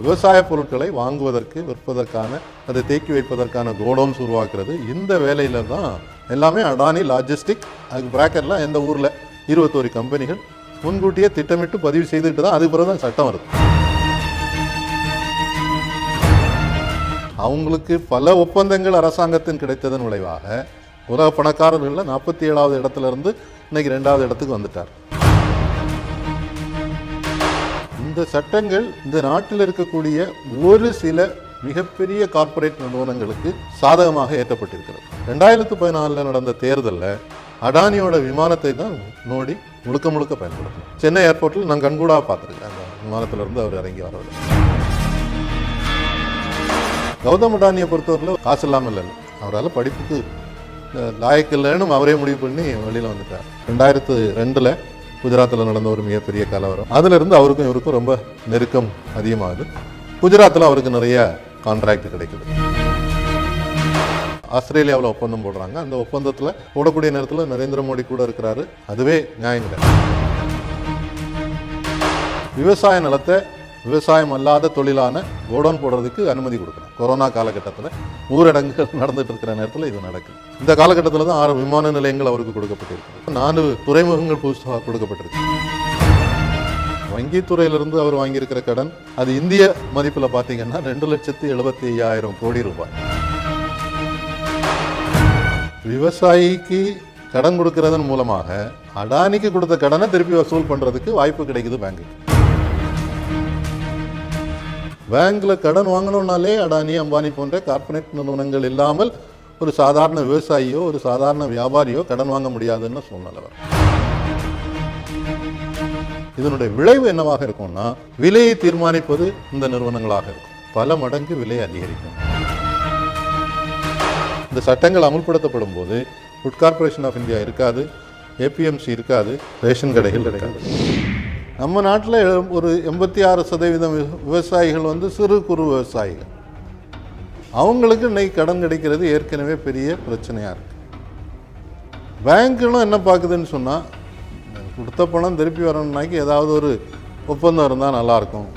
விவசாய பொருட்களை வாங்குவதற்கு விற்பதற்கான அதை தேக்கி வைப்பதற்கான கோடவுன்ஸ் உருவாக்குறது. இந்த வேலையில தான் எல்லாமே அடானி லாஜிஸ்டிக் அதுக்கு பிராக்கெட்லாம் எந்த ஊரில் 21 கம்பெனிகள் முன்கூட்டியே திட்டமிட்டு பதிவு செய்துட்டு தான் அதுக்கு பிறகு தான் சட்டம் வருது. அவங்களுக்கு பல ஒப்பந்தங்கள் அரசாங்கத்தின் கிடைத்ததன் விளைவாக உலக பணக்காரர்களில் 47வது இடத்துல இருந்து இன்னைக்கு 2வது இடத்துக்கு வந்துட்டார். இந்த சட்டங்கள் இந்த நாட்டில் இருக்கக்கூடிய ஒரு சில மிகப்பெரிய கார்ப்பரேட் நிறுவனங்களுக்கு சாதகமாக ஏற்றப்பட்டிருக்கிறது. 2014 நடந்த தேர்தலில் அடானியோட விமானத்தை தான் மோடி முழுக்க முழுக்க பயன்படுத்தணும். சென்னை ஏர்போர்ட்டில் நான் கண்கூடாக பார்த்துருக்கேன். அந்த விமானத்திலிருந்து அவர் இறங்கி வரவர். கௌதம் அடானியை பொறுத்தவரையில் காசு இல்லாமல் இல்லை. அவரால் படிப்புக்கு லாயக்கில்லைன்னு அவரே முடிவு பண்ணி வெளியில் வந்துட்டார். 2002 குஜராத்தில் நடந்த ஒரு மிகப்பெரிய கலவரம். அதிலிருந்து அவருக்கும் இவருக்கும் ரொம்ப நெருக்கம் அதிகமாகுது. குஜராத்தில் அவருக்கு நிறைய கான்ட்ராக்ட் கிடைக்குது. ஆஸ்திரேலியாவில் ஒப்பந்தம் போடுறாங்க. அந்த ஒப்பந்தத்தில் போடக்கூடிய நேரத்தில் நரேந்திர மோடி கூட இருக்கிறாரு. அதுவே நியாயம் கிடையாது. விவசாய நிலத்தை விவசாயம் அல்லாத தொழிலான கோடவுன் போடுறதுக்கு அனுமதி கொடுக்கணும். கொரோனா காலகட்டத்தில் ஊரடங்குகள் நடந்துட்டு இருக்கிற நேரத்தில் இது நடக்குது. இந்த காலகட்டத்தில் தான் 6 விமான நிலையங்கள் அவருக்கு கொடுக்கப்பட்டிருக்கு. 4 துறைமுகங்கள் புதுசாக கொடுக்கப்பட்டிருக்கு. வங்கித்துறையிலிருந்து அவர் வாங்கியிருக்கிற கடன் அது இந்திய மதிப்பில் பார்த்தீங்கன்னா 2,75,000 கோடி ரூபாய். விவசாயிக்கு கடன் கொடுக்கறதன் மூலமாக அடானிக்கு கொடுத்த கடனை திருப்பி வசூல் பண்றதுக்கு வாய்ப்பு கிடைக்குது பேங்க்ல கடன் வாங்கணும்னாலே அடானி அம்பானி போன்ற கார்ப்பரேட் நிறுவனங்கள் இல்லாமல் ஒரு சாதாரண விவசாயியோ ஒரு சாதாரண வியாபாரியோ கடன் வாங்க முடியாதுன்னு சூழ்நிலை வரும். இதனுடைய விளைவு என்னவாக இருக்கும்னா விலையை தீர்மானிப்பது இந்த நிறுவனங்களாக இருக்கும். பல மடங்கு விலை அதிகரிக்கும். இந்த சட்டங்கள் அமுல்படுத்தப்படும் போது ஃபுட் கார்பரேஷன் ஆஃப் இந்தியா இருக்காது, ஏபிஎம்சி இருக்காது, ரேஷன் கடைகள் இருக்காது. நம்ம நாட்டில் ஒரு 86% விவசாயிகள் சிறு குறு விவசாயிகள். அவங்களுக்கு இன்னைக்கு கடன் கிடைக்கிறது ஏற்கனவே பெரிய பிரச்சனையாக இருக்கு. பேங்க்குகளும் என்ன பார்க்குதுன்னு சொன்னால் கொடுத்த பணம் திருப்பி வரணும்னாக்கி ஏதாவது ஒரு ஒப்பந்தம் இருந்தால் நல்லாயிருக்கும்.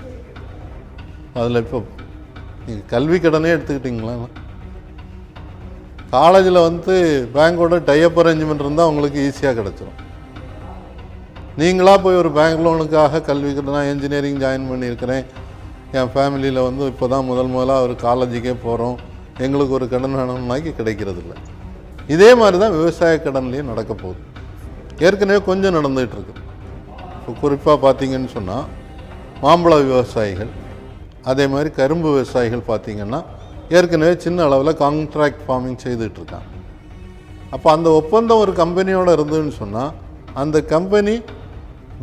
அதில் இப்போ நீங்கள் கல்வி கடனே எடுத்துக்கிட்டிங்களா, காலேஜில் பேங்கோட டைஅப் அரேஞ்ச்மெண்ட் இருந்தால் உங்களுக்கு ஈஸியாக கிடச்சிரும். நீங்களாக போய் ஒரு பேங்க் லோனுக்காக கல்விக்கு நான் இன்ஜினியரிங் ஜாயின் பண்ணியிருக்கிறேன், என் ஃபேமிலியில் இப்போ தான் முதலாக ஒரு காலேஜுக்கே போகிறோம், எங்களுக்கு ஒரு கடன் வேணும்னாக்கி கிடைக்கிறது இல்லை. இதே மாதிரி தான் விவசாய கடன்லேயும் நடக்க போகுது. ஏற்கனவே கொஞ்சம் நடந்துகிட்டு இருக்கு. இப்போ குறிப்பாக பார்த்தீங்கன்னு சொன்னால் மாம்பழ விவசாயிகள், அதே மாதிரி கரும்பு விவசாயிகள் பார்த்தீங்கன்னா ஏற்கனவே சின்ன அளவில் கான்ட்ராக்ட் ஃபார்மிங் செய்துட்ருக்காங்க. அப்போ அந்த ஒப்பந்தம் ஒரு கம்பெனியோடு இருந்ததுன்னு சொன்னால் அந்த கம்பெனி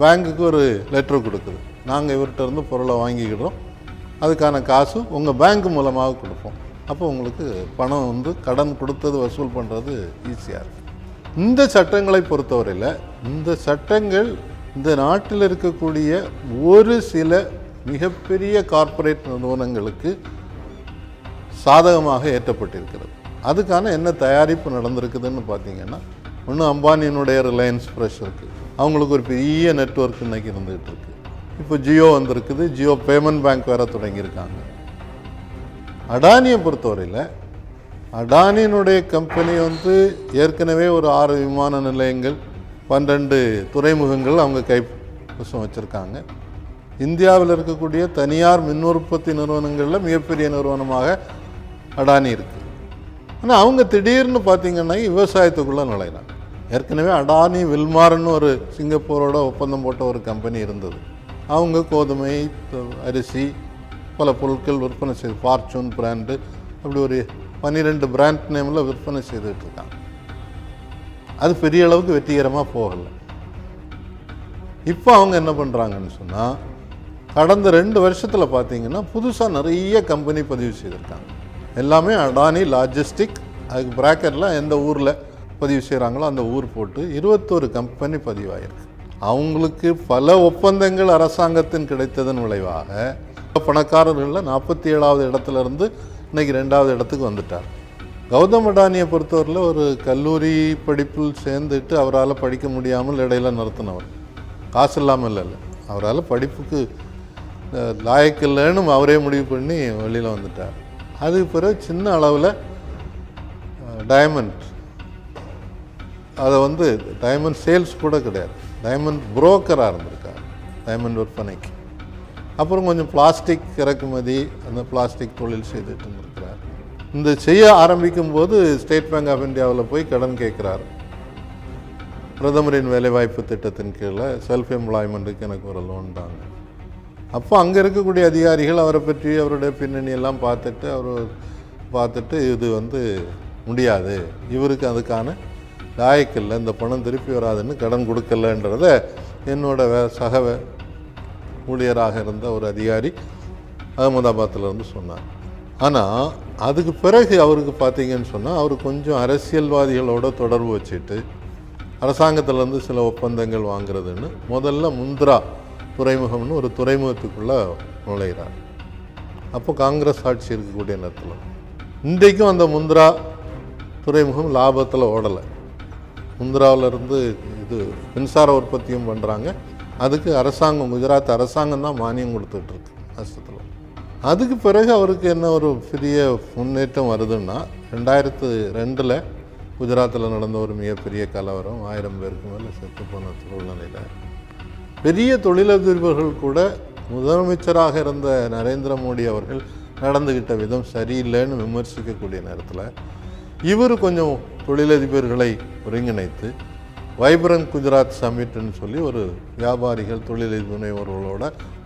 பேங்குக்கு ஒரு லெட்ரு கொடுக்குது, நாங்கள் இவர்கிட்ட இருந்து பொருளை வாங்கிக்கிடுறோம், அதுக்கான காசு உங்கள் பேங்க் மூலமாக கொடுப்போம். அப்போ உங்களுக்கு பணம் கடன் கொடுத்தது வசூல் பண்ணுறது ஈஸியாக இருக்குது. இந்த சட்டங்களை பொறுத்தவரையில் இந்த சட்டங்கள் இந்த நாட்டில் இருக்கக்கூடிய ஒரு சில மிகப்பெரிய கார்ப்பரேட் நிறுவனங்களுக்கு சாதகமாக ஏற்றப்பட்டிருக்கிறது. அதுக்கான என்ன தயாரிப்பு நடந்திருக்குதுன்னு பார்த்தீங்கன்னா, ஒன்று அம்பானியினுடைய ரிலையன்ஸ் ஃப்ரெஷ் இருக்குது. அவங்களுக்கு ஒரு பெரிய நெட்வொர்க் இன்றைக்கி இருந்துகிட்டு இருக்கு. இப்போ ஜியோ வந்திருக்குது, ஜியோ பேமெண்ட் பேங்க் வேறு தொடங்கியிருக்காங்க. அடானியை பொறுத்தவரையில் அடானியினுடைய கம்பெனி ஏற்கனவே ஒரு 6 விமான நிலையங்கள் 12 துறைமுகங்கள் அவங்க கைவசம் வச்சுருக்காங்க. இந்தியாவில் இருக்கக்கூடிய தனியார் மின் உற்பத்தி நிறுவனங்களில் மிகப்பெரிய நிறுவனமாக அடானி இருக்குது. ஆனால் அவங்க திடீர்னு பார்த்தீங்கன்னா விவசாயத்துக்குள்ளே நுழையிறாங்க. ஏற்கனவே அடானி வில்மார்னு ஒரு சிங்கப்பூரோட ஒப்பந்தம் போட்ட ஒரு கம்பெனி இருந்தது. அவங்க கோதுமை, அரிசி, பல பொருட்கள் விற்பனை செய்து ஃபார்ச்சூன் பிராண்டு அப்படி ஒரு 12 பிராண்ட் நேமில் விற்பனை செய்துட்டு இருக்காங்க. அது பெரிய அளவுக்கு வெற்றிகரமாக போகலை. இப்போ அவங்க என்ன பண்ணுறாங்கன்னு சொன்னால் கடந்த 2 வருஷத்தில் பார்த்தீங்கன்னா புதுசாக நிறைய கம்பெனி பதிவு செய்திருக்காங்க. எல்லாமே அடானி லாஜிஸ்டிக் அதுக்கு பிராக்கெட்டில் எந்த ஊரில் பதிவு செய்கிறாங்களோ அந்த ஊர் போட்டு 21 கம்பெனி பதிவாயிருக்கு. அவங்களுக்கு பல ஒப்பந்தங்கள் அரசாங்கத்தின் கிடைத்ததன் விளைவாக பணக்காரர்களில் 47வது இடத்துல இருந்து இன்னைக்கு 2வது இடத்துக்கு வந்துட்டார். கௌதம் அடானியை பொறுத்தவரையில் ஒரு கல்லூரி படிப்பில் சேர்ந்துட்டு அவரால் படிக்க முடியாமல் இடையில நிறுத்தினவர். காசு இல்லாமல் இல்லை, அவரால் படிப்புக்கு லாயக்கில்லைன்னு அவரே முடிவு பண்ணி வெளியில் வந்துட்டார். அதுக்கு பிறகு சின்ன அளவில் டைமண்ட், அதை வந்து டைமண்ட் சேல்ஸ் கூட கிடையாது, டைமண்ட் புரோக்கராக இருந்திருக்கார் டைமண்ட் விற்பனைக்கு. அப்புறம் கொஞ்சம் பிளாஸ்டிக் இறக்குமதி, அந்த பிளாஸ்டிக் தொழில் செய்துட்டு இருந்திருக்கிறார். இந்த செய்ய ஆரம்பிக்கும் போது ஸ்டேட் பேங்க் ஆஃப் இந்தியாவில் போய் கடன் கேட்குறாரு. பிரதமரின் வேலைவாய்ப்பு திட்டத்தின் கீழே செல்ஃப் எம்ப்ளாய்மெண்ட்டுக்கு எனக்கு ஒரு லோன் தாங்க. அப்போ அங்கே இருக்கக்கூடிய அதிகாரிகள் அவரை பற்றி அவருடைய பின்னணி எல்லாம் பார்த்துட்டு இது வந்து முடியாது, இவருக்கு அதுக்கான லாயக்கில்லை, இந்த பணம் திருப்பி வராதுன்னு கடன் கொடுக்கலன்றத என்னோட சக ஊழியராக இருந்த ஒரு அதிகாரி அகமதாபாத்திலேருந்து சொன்னார். ஆனால் அதுக்கு பிறகு அவருக்கு பார்த்தீங்கன்னு சொன்னால் அவர் கொஞ்சம் அரசியல்வாதிகளோட தொடர்பு வச்சுட்டு அரசாங்கத்திலேருந்து சில ஒப்பந்தங்கள் வாங்குறதுன்னு முதல்ல முந்த்ரா துறைமுகம்னு ஒரு துறைமுகத்துக்குள்ளே நுழைகிறார். அப்போ காங்கிரஸ் ஆட்சி இருக்கக்கூடிய நேரத்தில் இன்றைக்கும் அந்த முந்த்ரா துறைமுகம் லாபத்தில் ஓடலை. முந்த்ராவிலேருந்து இது மின்சார உற்பத்தியும் பண்ணுறாங்க, அதுக்கு அரசாங்கம், குஜராத் அரசாங்கம் தான் மானியம் கொடுத்துட்ருக்கு நஷ்டத்தில். அதுக்கு பிறகு அவருக்கு என்ன ஒரு பெரிய முன்னேற்றம் வருதுன்னா 2002 குஜராத்தில் நடந்த ஒரு மிகப்பெரிய கலவரம், 1000 பேருக்கு மேலே செத்து போன சூழ்நிலையில் பெரிய தொழிலதிபர்கள் கூட முதலமைச்சராக இருந்த நரேந்திர மோடி அவர்கள் நடந்துக்கிட்ட விதம் சரியில்லைன்னு விமர்சிக்கக்கூடிய நேரத்தில் இவர் கொஞ்சம் தொழிலதிபர்களை ஒருங்கிணைத்து வைப்ரண்ட் குஜராத் சமிட்னு சொல்லி ஒரு வியாபாரிகள் தொழிலதிபர் முனைவோர்களோட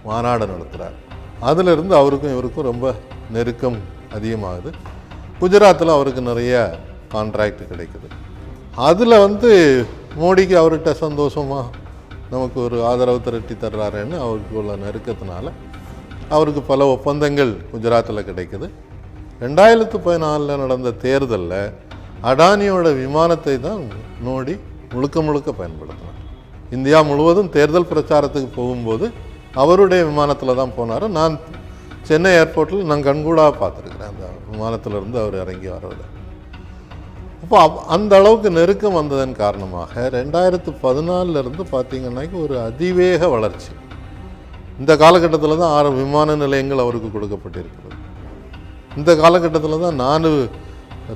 மாநாடு நடத்துகிறார். அதிலிருந்து அவருக்கும் இவருக்கும் ரொம்ப நெருக்கம் அதிகமாகுது. குஜராத்தில் அவருக்கு நிறைய கான்ட்ராக்ட் கிடைக்குது. அதில் வந்து மோடிக்கு அவர்கிட்ட சந்தோஷமாக நமக்கு ஒரு ஆதரவு திரட்டி தர்றாருன்னு அவருக்கு உள்ள நெருக்கத்தினால அவருக்கு பல ஒப்பந்தங்கள் குஜராத்தில் கிடைக்குது. 2014 நடந்த தேர்தலில் அடானியோட விமானத்தை தான் மோடி முழுக்க பயன்படுத்தினார். இந்தியா முழுவதும் தேர்தல் பிரச்சாரத்துக்கு போகும்போது அவருடைய விமானத்தில் தான் போனார். நான் சென்னை ஏர்போர்ட்டில் நான் கண்கூடாக பார்த்துருக்குறேன் அந்த விமானத்திலிருந்து அவர் இறங்கி வர்றதை. அப்போ அந்த அளவுக்கு நெருக்கம் வந்ததன் காரணமாக 2014 பார்த்தீங்கன்னாக்கி ஒரு அதிவேக வளர்ச்சி. இந்த காலகட்டத்தில் தான் 6 விமான நிலையங்கள் அவருக்கு கொடுக்கப்பட்டிருக்கிறது. இந்த காலகட்டத்தில் தான் 4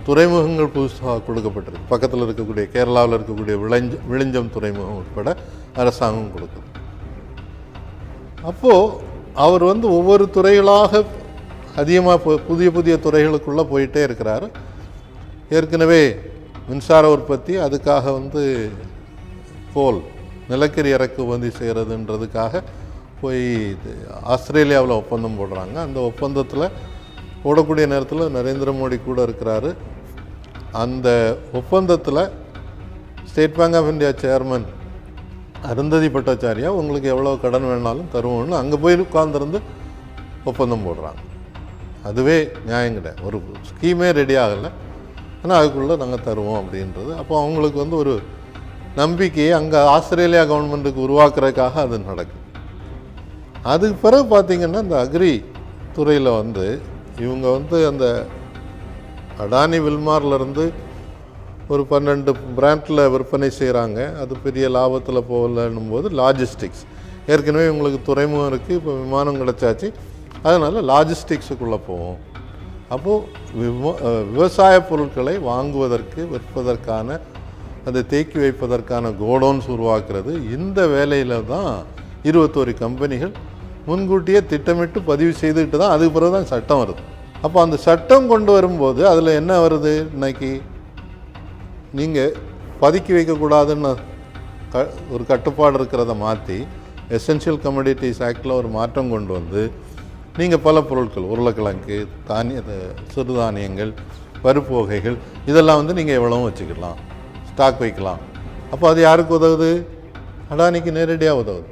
துறைமுகங்கள் புதுசாக கொடுக்கப்பட்டிருக்கு. பக்கத்தில் இருக்கக்கூடிய கேரளாவில் இருக்கக்கூடிய விழிஞ்சம் துறைமுகம் உட்பட அரசாங்கம் கொடுக்குது. அப்போது அவர் வந்து ஒவ்வொரு துறைகளாக அதிகமாக புதிய துறைகளுக்குள்ளே போயிட்டே இருக்கிறாரு. ஏற்கனவே மின்சார உற்பத்தி, அதுக்காக வந்து கோல் நிலக்கரி இறக்குமதி செய்கிறதுன்றதுக்காக போய் ஆஸ்திரேலியாவில் ஒப்பந்தம் போடுறாங்க. அந்த ஒப்பந்தத்தில் போடக்கூடிய நேரத்தில் நரேந்திர மோடி கூட இருக்கிறாரு. அந்த ஒப்பந்தத்தில் State Bank of India chairman Arundhati Bhattacharya உங்களுக்கு எவ்வளோ கடன் வேணாலும் தருவோம்னு அங்கே போய் உட்கார்ந்துருந்து ஒப்பந்தம் போடுறாங்க. அதுவே நியாயம் கிடையாது, ஒரு ஸ்கீமே ரெடி ஆகலை, ஆனால் அதுக்குள்ளே நாங்கள் தருவோம் அப்படின்றது. அப்போ அவங்களுக்கு வந்து ஒரு நம்பிக்கையை அங்கே ஆஸ்திரேலியா கவர்மெண்ட்டுக்கு உருவாக்குறதுக்காக அது நடக்குது. அதுக்கு பிறகு பார்த்திங்கன்னா இந்த அக்ரி துறையில் வந்து இவங்க வந்து அந்த அடானி வில்மார்லேருந்து ஒரு 12 பிராண்டில் விற்பனை செய்கிறாங்க. அது பெரிய லாபத்தில் போகலன்னும் போது லாஜிஸ்டிக்ஸ், ஏற்கனவே உங்களுக்கு துறைமுகம் இருக்குது, இப்போ விமானம் கிடச்சாச்சு, அதனால் லாஜிஸ்டிக்ஸுக்குள்ளே போவோம். அப்போது விவசாய பொருட்களை வாங்குவதற்கு, விற்பதற்கான, அதை தேக்கி வைப்பதற்கான கோடவுன்ஸ் உருவாக்குறது. இந்த வேலையில் தான் 21 கம்பெனிகள் முன்கூட்டியே திட்டமிட்டு பதிவு செய்துக்கிட்டு தான் அதுக்கு பிறகு தான் சட்டம் வருது. அப்போ அந்த சட்டம் கொண்டு வரும்போது அதில் என்ன வருது, இன்னைக்கு நீங்கள் பதுக்கி வைக்கக்கூடாதுன்னு ஒரு கட்டுப்பாடு இருக்கிறத மாற்றி எசென்ஷியல் கமோடிட்டிஸ் ஆக்டில் ஒரு மாற்றம் கொண்டு வந்து நீங்கள் பல பொருட்கள், உருளைக்கிழங்கு, சிறுதானியங்கள், பருப்பு வகைகள், இதெல்லாம் வந்து நீங்கள் எவ்வளவும் வச்சுக்கலாம், ஸ்டாக் வைக்கலாம். அப்போ அது யாருக்கு உதவுது? அடானிக்கு நேரடியாக உதவுது.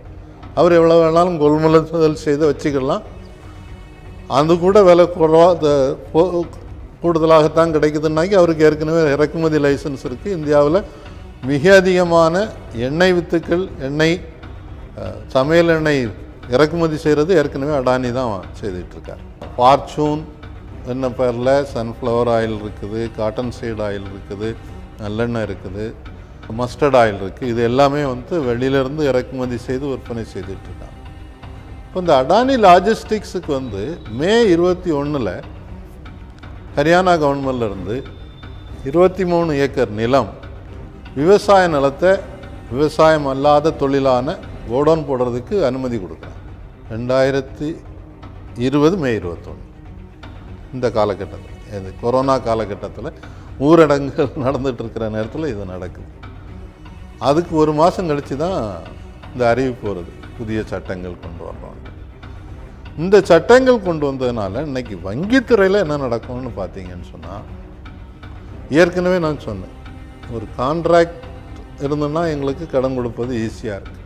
அவர் எவ்வளோ வேணாலும் கொள்முதல் செய்து வச்சுக்கலாம். அது கூட விலை கூடுதலாகத்தான் கிடைக்குதுன்னாக்கி அவருக்கு ஏற்கனவே இறக்குமதி லைசன்ஸ் இருக்குது. இந்தியாவில் மிக அதிகமான எண்ணெய் வித்துக்கள், சமையல் எண்ணெய் இறக்குமதி செய்கிறது ஏற்கனவே அடானி தான் செய்துட்ருக்கார். ஃபார்ச்சூன் என்ன பேரில் சன்ஃப்ளவர் ஆயில் இருக்குது, காட்டன் சீட் ஆயில் இருக்குது, நல்லெண்ணெய் இருக்குது, மஸ்டர்ட் ஆயில் இருக்குது. இது எல்லாமே வந்து வெளியிலேருந்து இறக்குமதி செய்து விற்பனை செய்துட்ருக்காங்க. இப்போ இந்த அடானி லாஜிஸ்டிக்ஸுக்கு வந்து மே 21 ஹரியானா கவர்மெண்ட்லேருந்து 23 ஏக்கர் நிலம் விவசாய நிலத்தை விவசாயம் அல்லாத தொழிலான கோடவுன் போடுறதுக்கு அனுமதி கொடுக்குறாங்க. 2020 மே 21 இந்த காலகட்டத்தில், இது கொரோனா காலகட்டத்தில் ஊரடங்குகள் நடந்துட்டு இருக்கிற நேரத்தில் இது நடக்குது. அதுக்கு ஒரு மாதம் கழித்து தான் இந்த அறிவிப்பு வருது, புதிய சட்டங்கள் கொண்டு வர்றோம். இந்த சட்டங்கள் கொண்டு வந்ததுனால இன்னைக்கு வங்கித்துறையில் என்ன நடக்கும்னு பார்த்தீங்கன்னு சொன்னால், ஏற்கனவே நான் சொன்னேன், ஒரு கான்ட்ராக்ட் இருந்ததுன்னா எங்களுக்கு கடன் கொடுப்பது ஈஸியாக இருக்குது.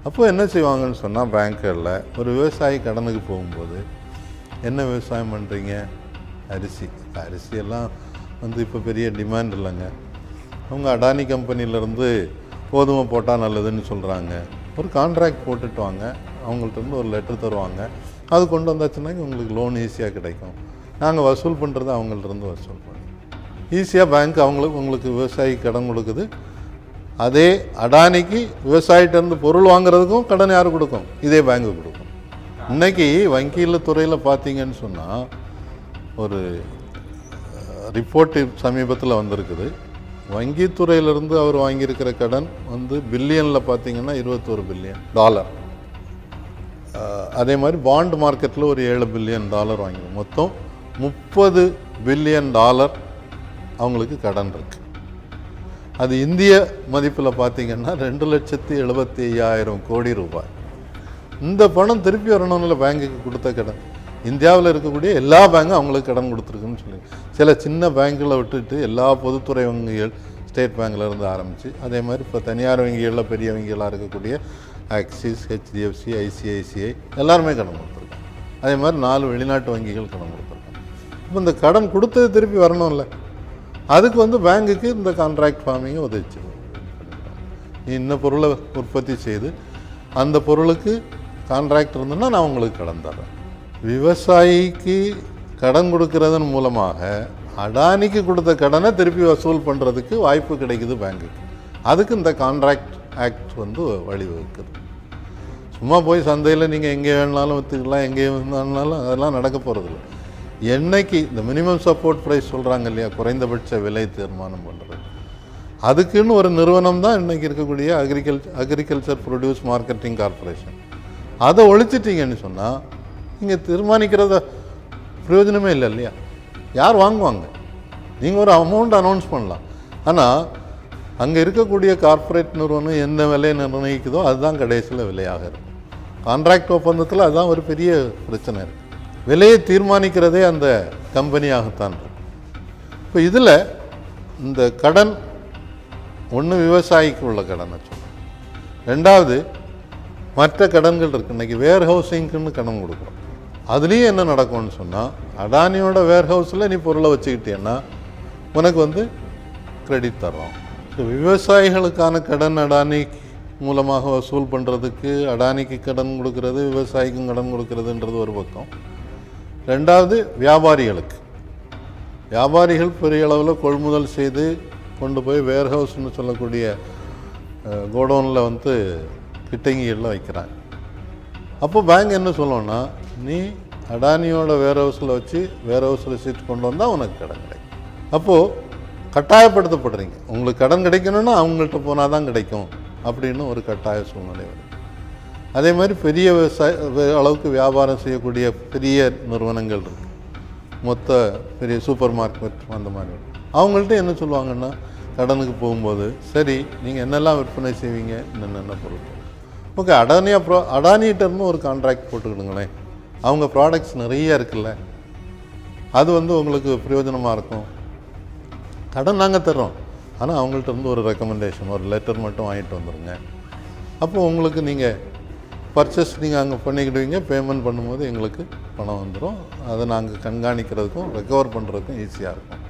அப்போ என்ன செய்வாங்கன்னு சொன்னால், பேங்க்குகளில் ஒரு விவசாயி கடனுக்கு போகும்போது, என்ன விவசாயம் பண்ணுறீங்க? அரிசியெல்லாம் வந்து இப்போ பெரிய டிமாண்ட் இல்லைங்க, அவங்க அடானி கம்பெனிலேருந்து கோதுமை போட்டால் நல்லதுன்னு சொல்கிறாங்க, ஒரு கான்ட்ராக்ட் போட்டுட்டு வாங்க, அவங்கள்ட்ட ஒரு லெட்டர் தருவாங்க, அது கொண்டு வந்தாச்சுன்னா உங்களுக்கு லோன் ஈஸியாக கிடைக்கும், நாங்கள் வசூல் பண்ணுறது அவங்கள்ட்ட வசூல் பண்ணி ஈஸியாக பேங்க் உங்களுக்கு விவசாயி கடன் கொடுக்குது. அதே அடானிக்கு விவசாயிட்டேருந்து பொருள் வாங்குறதுக்கும் கடன் யார் கொடுக்கும்? இதே பேங்க்கு கொடுக்கும். இன்றைக்கி வங்கியில் துறையில் பார்த்தீங்கன்னு சொன்னால், ஒரு ரிப்போர்ட் சமீபத்தில் வந்திருக்குது, வங்கித்துறையிலிருந்து அவர் வாங்கியிருக்கிற கடன் வந்து பில்லியனில் பார்த்தீங்கன்னா $21 பில்லியன். அதே மாதிரி பாண்ட் மார்க்கெட்டில் ஒரு $7 பில்லியன் வாங்கி மொத்தம் $30 பில்லியன் அவங்களுக்கு கடன் இருக்குது. அது இந்திய மதிப்பில் பார்த்தீங்கன்னா 2,75,000 கோடி ரூபாய். இந்த பணம் திருப்பி வரணும்ல பேங்குக்கு கொடுத்த கடன். இந்தியாவில் இருக்கக்கூடிய எல்லா பேங்கும் அவங்களுக்கு கடன் கொடுத்துருக்குன்னு சொல்லி, சில சின்ன பேங்கில் விட்டுட்டு எல்லா பொதுத்துறை வங்கிகள், ஸ்டேட் பேங்கில் இருந்து ஆரம்பித்து, அதே மாதிரி இப்போ தனியார் வங்கிகளில் பெரிய வங்கிகளாக இருக்கக்கூடிய ஆக்சிஸ், HDFC, ICICI எல்லாருமே கடன் கொடுத்துருக்காங்க. அதே மாதிரி 4 வெளிநாட்டு வங்கிகள் கடன் கொடுத்துருக்காங்க. இப்போ இந்த கடன் கொடுத்தது திருப்பி வரணும்ல, அதுக்கு வந்து பேங்குக்கு இந்த கான்ட்ராக்ட் ஃபார்மிங்கை உதவிச்சு, நீ இன்ன பொருளை உற்பத்தி செய்து அந்த பொருளுக்கு கான்ட்ராக்ட் இருந்ததுன்னா நான் உங்களுக்கு கடன் தரேன். விவசாயிக்கு கடன் கொடுக்கறதன் மூலமாக அடானிக்கு கொடுத்த கடனை திருப்பி வசூல் பண்ணுறதுக்கு வாய்ப்பு கிடைக்குது பேங்குக்கு. அதுக்கு இந்த கான்ட்ராக்ட் ஆக்ட் வந்து வழிவகுக்குது. சும்மா போய் சந்தையில் நீங்கள் எங்கே வேணாலும் விற்றுக்கலாம், எங்கே வேணாலும் அதெல்லாம் நடக்க போகிறதில்ல. என்னைக்கு இந்த மினிமம் சப்போர்ட் ப்ரைஸ் சொல்கிறாங்க இல்லையா, குறைந்தபட்ச விலை தீர்மானம் பண்ணுறது, அதுக்குன்னு ஒரு நிறுவனம் தான் இன்றைக்கி இருக்கக்கூடிய அக்ரிகல்ச்சர் ப்ரொடியூஸ் மார்க்கெட்டிங் கார்பரேஷன். அதை ஒழிச்சிட்டிங்கன்னு சொன்னால் இங்கே தீர்மானிக்கிறத பிரயோஜனமே இல்லை இல்லையா. யார் வாங்குவாங்க? நீங்கள் ஒரு அமௌண்ட் அனௌன்ஸ் பண்ணலாம், ஆனால் அங்கே இருக்கக்கூடிய கார்ப்பரேட் நிறுவனம் எந்த விலையை நிர்ணயிக்குதோ அதுதான் கடைசியில் விலையாக இருக்கும். கான்ட்ராக்ட் ஒப்பந்தத்தில் அதுதான் ஒரு பெரிய பிரச்சனை இருக்குது. விலையை தீர்மானிக்கிறதே அந்த கம்பெனியாகத்தான் இருக்கும். இப்போ இதில் இந்த கடன் ஒன்று விவசாயிக்கு உள்ள கடனை சொல்லுவோம், ரெண்டாவது மற்ற கடன்கள் இருக்குது. இன்றைக்கி வேர் ஹவுசிங்க்குன்னு கடன் கொடுக்குறோம். அதுலேயும் என்ன நடக்கும்னு சொன்னால், அடானியோட வேர் ஹவுஸில் நீ பொருளை வச்சுக்கிட்டேன்னா உனக்கு வந்து கிரெடிட் தர்றோம். ஸோ விவசாயிகளுக்கான கடன் அடானி மூலமாக வசூல் பண்ணுறதுக்கு அடானிக்கு கடன் கொடுக்கறது, விவசாயிக்கும் கடன் கொடுக்கறதுன்றது ஒரு பக்கம். ரெண்டாவது வியாபாரிகள் பெரிய அளவில் கொள்முதல் செய்து கொண்டு போய் வேர்ஹவுஸ்னு சொல்லக்கூடிய கோடவுனில் வந்து கிட்டங்கிகளில் வைக்கிறாங்க. அப்போ பேங்க் என்ன சொல்லணும்னா, நீ அடானியோட வேர்ஹவுஸில் வச்சு வேர்ஹவுஸ் ரெசிப்ட் கொண்டு வந்தால் உனக்கு கடன் கிடைக்கும். அப்போது கட்டாயப்படுத்தப்படுறீங்க, உங்களுக்கு கடன் கிடைக்கணும்னா அவங்கள்ட்ட போனால் தான் கிடைக்கும் அப்படின்னு ஒரு கட்டாய சூழ்நிலை வருது. அதே மாதிரி பெரிய அளவுக்கு வியாபாரம் செய்யக்கூடிய பெரிய நிறுவனங்கள் இருக்குது, மொத்த பெரிய சூப்பர் மார்க்கெட் அந்த மாதிரி, அவங்கள்ட்ட என்ன சொல்லுவாங்கன்னா, கடனுக்கு போகும்போது சரி நீங்கள் என்னெல்லாம் விற்பனை செய்வீங்க, என்னென்ன பொருள், ஓகே அடானிகிட்டேருந்து ஒரு கான்ட்ராக்ட் போட்டுக்கிடுங்களேன், அவங்க ப்ராடக்ட்ஸ் நிறைய இருக்குல்ல, அது வந்து உங்களுக்கு பிரயோஜனமாக இருக்கும், கடன் நாங்கள் தர்றோம், ஆனால் அவங்கள்ட்ட இருந்து ஒரு ரெக்கமெண்டேஷன், ஒரு லெட்டர் மட்டும் வாங்கிட்டு வந்துடுங்க. அப்போது உங்களுக்கு நீங்கள் பர்ச்சேஸ் நீங்கள் அங்கே பண்ணிக்கிடுவீங்க, பேமெண்ட் பண்ணும்போது எங்களுக்கு பணம் வந்துடும், அதை நாங்கள் கண்காணிக்கிறதுக்கும் ரெக்கவர் பண்ணுறதுக்கும் ஈஸியாக இருக்கும்.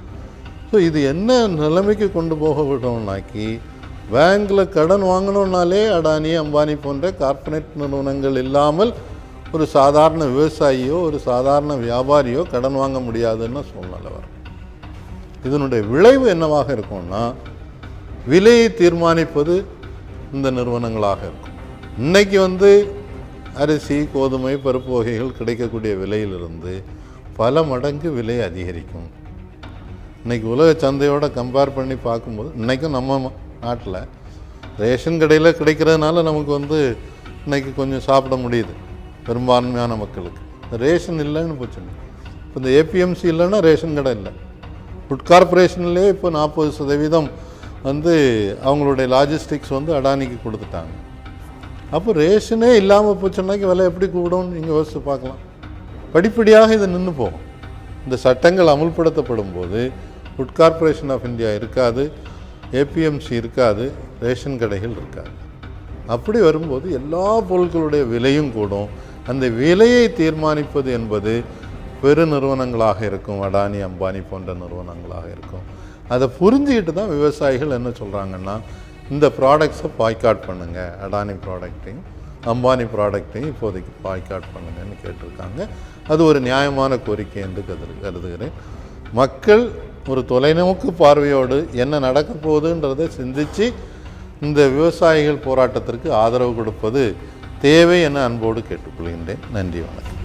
ஸோ இது என்ன நிலைமைக்கு கொண்டு போக விடணும்னாக்கி, பேங்கில் கடன் வாங்கணுன்னாலே அடானி, அம்பானி போன்ற கார்ப்பரேட் நிறுவனங்கள் இல்லாமல் ஒரு சாதாரண விவசாயியோ ஒரு சாதாரண வியாபாரியோ கடன் வாங்க முடியாதுன்னு சூழ்நிலை வரும். இதனுடைய விளைவு என்னவாக இருக்கும்னா, விலையை தீர்மானிப்பது இந்த நிறுவனங்களாக இருக்கும். இன்றைக்கி வந்து அரிசி கோதுமை பருப்பு வகைகள் கிடைக்கக்கூடிய விலையிலிருந்து பல மடங்கு விலை அதிகரிக்கும். இன்றைக்கி உலக சந்தையோடு கம்பேர் பண்ணி பார்க்கும்போது இன்றைக்கும் நம்ம நாட்டில் ரேஷன் கடையில் கிடைக்கிறதுனால நமக்கு இன்றைக்கி கொஞ்சம் சாப்பிட முடியுது பெரும்பான்மையான மக்களுக்கு. ரேஷன் இல்லைன்னு போச்சுங்க. இப்போ இந்த ஏபிஎம்சி இல்லைன்னா ரேஷன் கடை இல்லை. ஃபுட் கார்பரேஷன்லேயே இப்போ 40% அவங்களுடைய லாஜிஸ்டிக்ஸ் அடானிக்கு கொடுத்துட்டாங்க. அப்போ ரேஷனே இல்லாமல் போச்சுன்னாக்கி விலை எப்படி கூடும்னு நீங்கள் யோசித்து பார்க்கலாம். படிப்படியாக இது நின்று போகும். இந்த சட்டங்கள் அமுல்படுத்தப்படும் போது ஃபுட் கார்பரேஷன் ஆஃப் இந்தியா இருக்காது, ஏபிஎம்சி இருக்காது, ரேஷன் கடைகள் இருக்காது. அப்படி வரும்போது எல்லா பொருட்களுடைய விலையும் கூடும். அந்த விலையை தீர்மானிப்பது என்பது பெரு நிறுவனங்களாக இருக்கும், அடானி அம்பானி போன்ற நிறுவனங்களாக இருக்கும். அதை புரிஞ்சுக்கிட்டு தான் விவசாயிகள் என்ன சொல்கிறாங்கன்னா, இந்த ப்ராடக்ட்ஸை பாய்காட் பண்ணுங்கள், அடானி ப்ராடக்டையும் அம்பானி ப்ராடக்டையும் இப்போதைக்கு பாய்காட் பண்ணுங்கன்னு கேட்டிருக்காங்க. அது ஒரு நியாயமான கோரிக்கை என்று கருதுகிறேன். மக்கள் ஒரு தொலைநோக்கு பார்வையோடு என்ன நடக்க போகுதுன்றதை சிந்தித்து இந்த விவசாயிகள் போராட்டத்திற்கு ஆதரவு கொடுப்பது தேவை என அன்போடு கேட்டுக்கொள்கின்றேன். நன்றி, வணக்கம்.